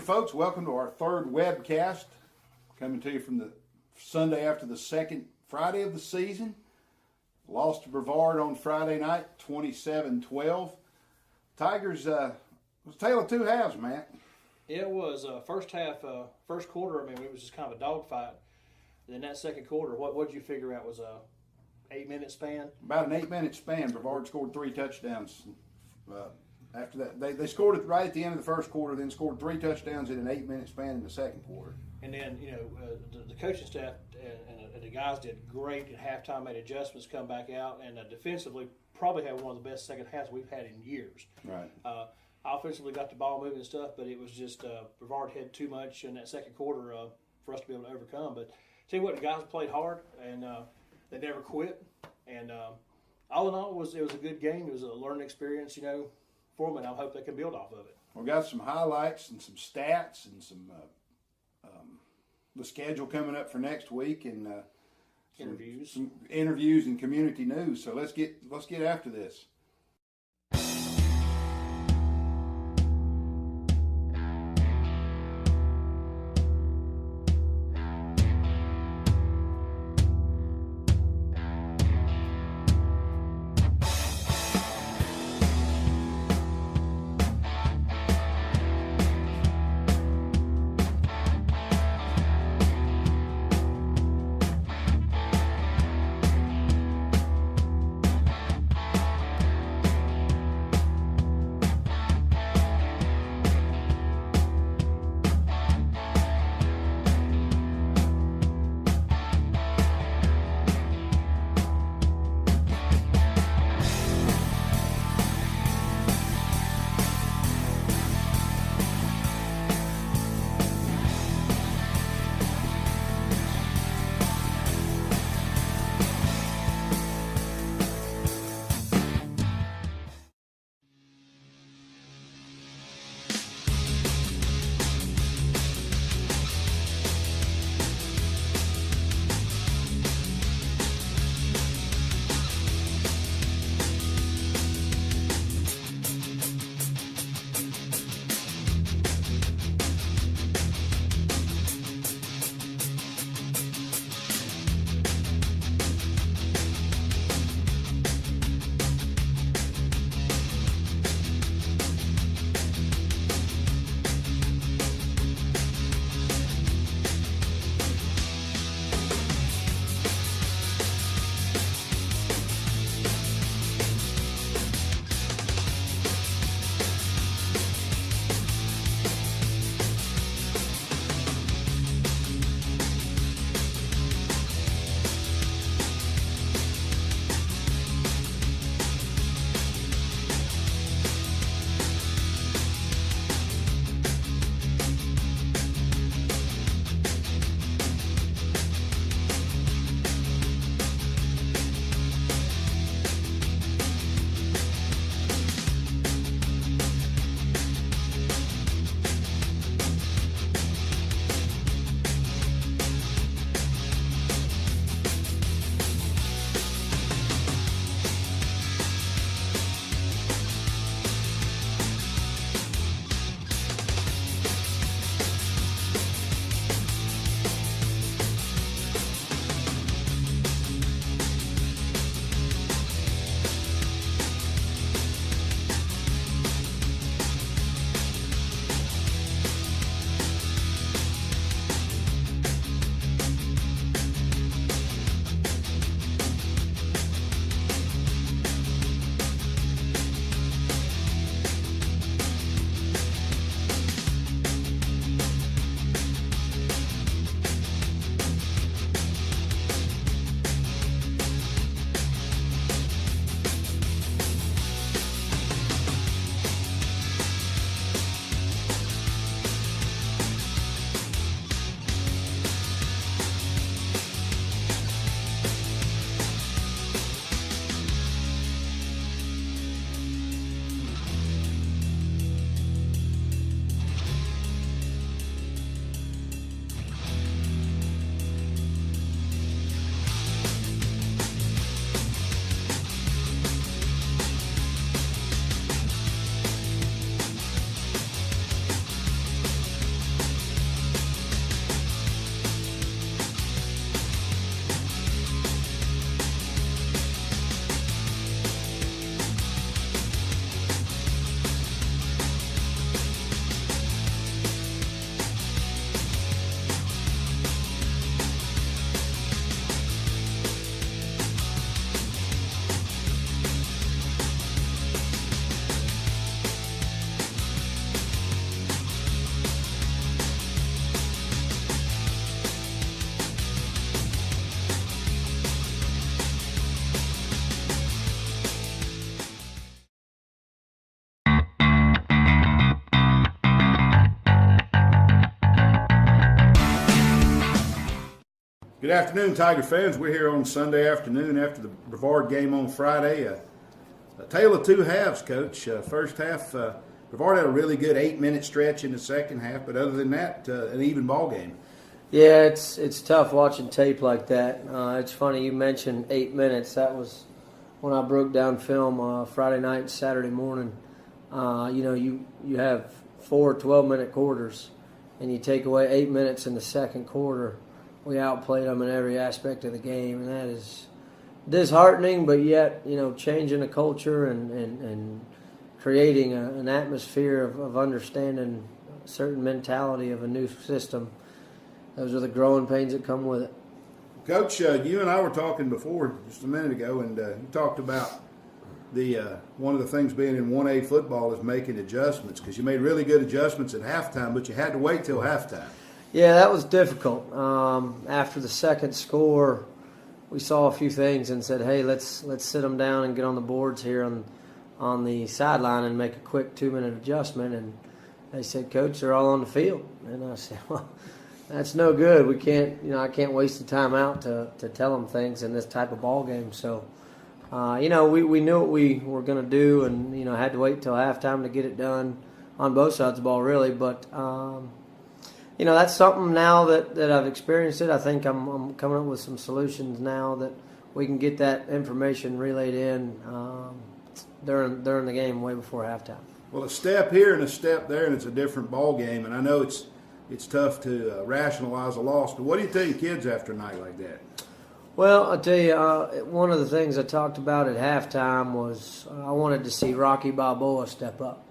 folks. Welcome to our third webcast, coming to you from the Sunday after the second Friday of the season. Lost to Brevard on Friday night, 27-12. Tigers, it was a tale of two halves, Matt. It was first half, first quarter. I mean, it was just kind of a dogfight. Then that second quarter, what did you figure out was a 8-minute span? About an 8-minute span. Brevard scored 3 touchdowns. After that, they scored it right at the end of the first quarter, then scored 3 touchdowns in an 8-minute span in the second quarter. And then, the coaching staff and the guys did great at halftime, made adjustments, come back out, and defensively probably had one of the best second halves we've had in years. Right. Offensively got the ball moving and stuff, but it was just Brevard had too much in that second quarter for us to be able to overcome. But tell you what, the guys played hard, and they never quit. And all in all, it was a good game. It was a learning experience, for them, and I hope they can build off of it. We got some highlights and some stats and some the schedule coming up for next week and some interviews and community news. So let's get after this. Good afternoon, Tiger fans. We're here on Sunday afternoon after the Brevard game on Friday. A tale of two halves, Coach. First half, Brevard had a really good 8-minute stretch in the second half, but other than that, an even ball game. Yeah, it's tough watching tape like that. It's funny you mentioned 8 minutes. That was when I broke down film Friday night and Saturday morning. You have 4 12-minute quarters, and you take away 8 minutes in the second quarter. We outplayed them in every aspect of the game, and that is disheartening, but yet, changing a culture and creating an atmosphere of understanding a certain mentality of a new system. Those are the growing pains that come with it. Coach, you and I were talking before just a minute ago, and you talked about one of the things being in 1A football is making adjustments, because you made really good adjustments at halftime, but you had to wait till halftime. Yeah, that was difficult. After the second score, we saw a few things and said, "Hey, let's sit them down and get on the boards here on the sideline and make a quick 2-minute adjustment." And they said, "Coach, they're all on the field." And I said, "Well, that's no good. We can't, I can't waste the time out to tell them things in this type of ball game." So, we knew what we were going to do, and had to wait till halftime to get it done on both sides of the ball, really. But that's something now that I've experienced it. I think I'm coming up with some solutions now that we can get that information relayed in during the game, way before halftime. Well, a step here and a step there, and it's a different ball game. And I know it's tough to rationalize a loss, but what do you tell your kids after a night like that? Well, I'll tell you, one of the things I talked about at halftime was I wanted to see Rocky Balboa step up.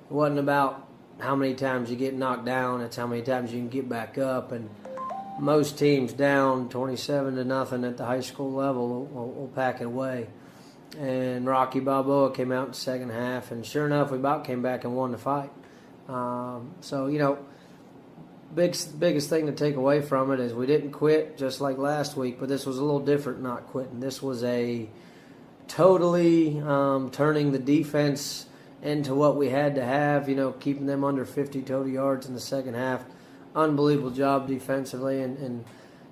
It wasn't about how many times you get knocked down, it's how many times you can get back up. And most teams down 27-0 at the high school level will pack it away. And Rocky Balboa came out in the second half, and sure enough, we about came back and won the fight. Biggest thing to take away from it is we didn't quit just like last week, but this was a little different not quitting. This was a totally turning the defense into what we had to have, keeping them under 50 total yards in the second half. Unbelievable job defensively. And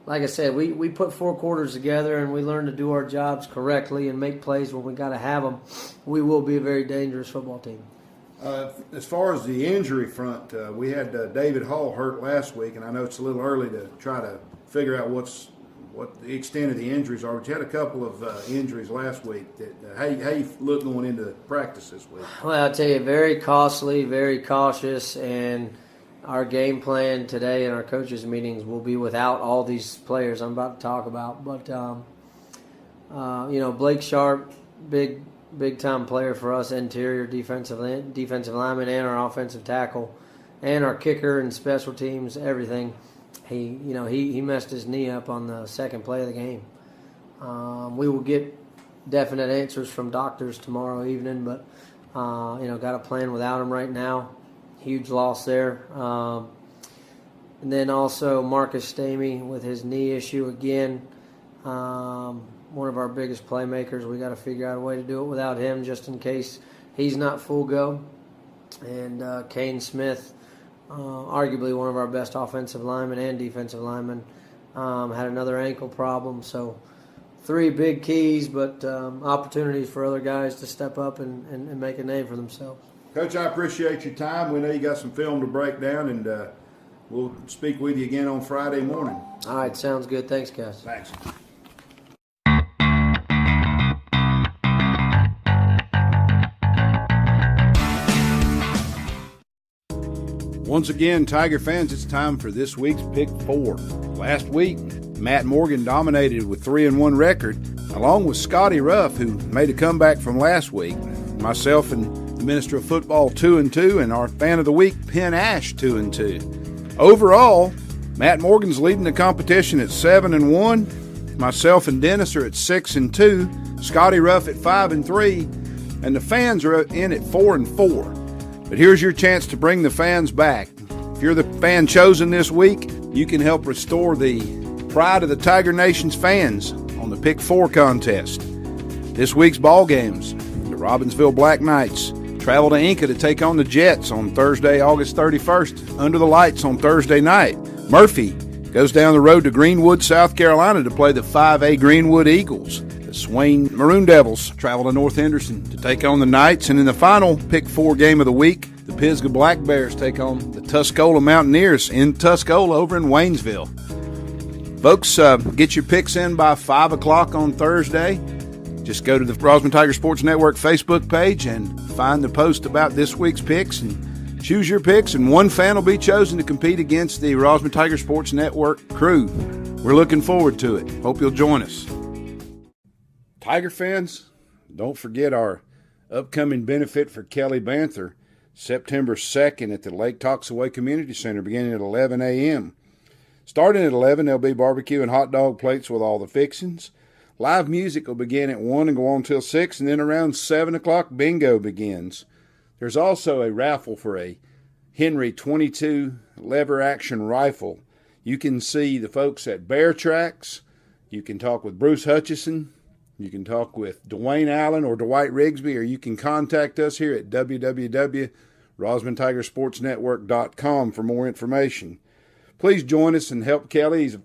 like I said, we put 4 quarters together, and we learned to do our jobs correctly and make plays when we got to have them. We will be a very dangerous football team. As far as the injury front, we had David Hall hurt last week, and I know it's a little early to try to figure out what the extent of the injuries are, but you had a couple of injuries last week. How you look going into practice this week? Well, I'll tell you, very costly, very cautious, and our game plan today in our coaches' meetings will be without all these players I'm about to talk about. But, Blake Sharp, big time player for us, interior defensive lineman, and our offensive tackle, and our kicker and special teams, everything. He messed his knee up on the second play of the game. We will get definite answers from doctors tomorrow evening, but got a plan without him right now. Huge loss there. And then also Marcus Stamey with his knee issue again. One of our biggest playmakers. We got to figure out a way to do it without him, just in case he's not full go. And Kane Smith, arguably one of our best offensive linemen and defensive linemen, had another ankle problem. So 3 big keys, but opportunities for other guys to step up and make a name for themselves. Coach, I appreciate your time. We know you got some film to break down, and we'll speak with you again on Friday morning. All right, sounds good. Thanks, guys. Thanks. Once again, Tiger fans, it's time for this week's Pick 4. Last week, Matt Morgan dominated with 3-1 record, along with Scotty Ruff, who made a comeback from last week. Myself and the Minister of Football 2-2, and our Fan of the Week, Penn Ash, 2-2. Overall, Matt Morgan's leading the competition at 7-1. Myself and Dennis are at 6-2. Scotty Ruff at 5-3, and the fans are in at 4-4. But here's your chance to bring the fans back. If you're the fan chosen this week, you can help restore the pride of the Tiger Nation's fans on the Pick 4 contest. This week's ball games: the Robbinsville Black Knights travel to Inca to take on the Jets on Thursday, August 31st, under the lights on Thursday night. Murphy goes down the road to Greenwood, South Carolina to play the 5A Greenwood Eagles. The Swain Maroon Devils travel to North Henderson to take on the Knights. And in the final Pick 4 game of the week, the Pisgah Black Bears take on the Tuscola Mountaineers in Tuscola over in Waynesville. Folks, get your picks in by 5 o'clock on Thursday. Just go to the Rosman Tiger Sports Network Facebook page and find the post about this week's picks and choose your picks, and one fan will be chosen to compete against the Rosman Tiger Sports Network crew. We're looking forward to it. Hope you'll join us. Tiger fans, don't forget our upcoming benefit for Kelly Banther, September 2nd at the Lake Toxaway Community Center beginning at 11 a.m. Starting at 11, there'll be barbecue and hot dog plates with all the fixings. Live music will begin at 1 and go on till 6, and then around 7 o'clock, bingo begins. There's also a raffle for a Henry 22 lever action rifle. You can see the folks at Bear Tracks. You can talk with Bruce Hutchison. You can talk with Dwayne Allen or Dwight Rigsby, or you can contact us here at www.RosmanTigerSportsNetwork.com for more information. Please join us and help Kelly. He's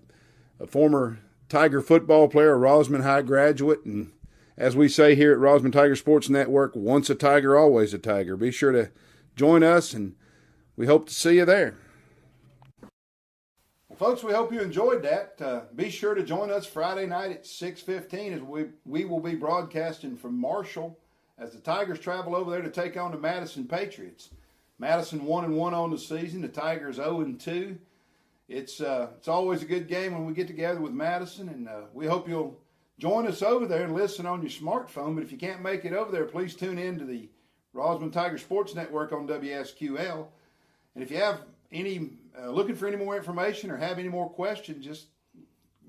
a former Tiger football player, a Rosman High graduate, and as we say here at Rosman Tiger Sports Network, once a Tiger, always a Tiger. Be sure to join us, and we hope to see you there. Well, folks, we hope you enjoyed that. Be sure to join us Friday night at 6:15 as we will be broadcasting from Marshall as the Tigers travel over there to take on the Madison Patriots. Madison 1-1 on the season. The Tigers 0-2. It's always a good game when we get together with Madison, and we hope you'll join us over there and listen on your smartphone. But if you can't make it over there, please tune in to the Rosman Tiger Sports Network on WSQL. And if you have any looking for any more information or have any more questions, just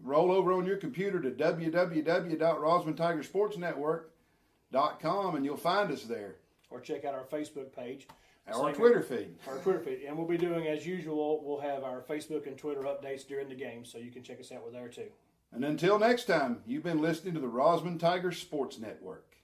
roll over on your computer to www.RosmanTigerSportsNetwork.com and you'll find us there. Or check out our Facebook page. Our Twitter feed. Our Twitter feed. And we'll be doing, as usual, we'll have our Facebook and Twitter updates during the game, so you can check us out with there too. And until next time, you've been listening to the Rosman Tiger Sports Network.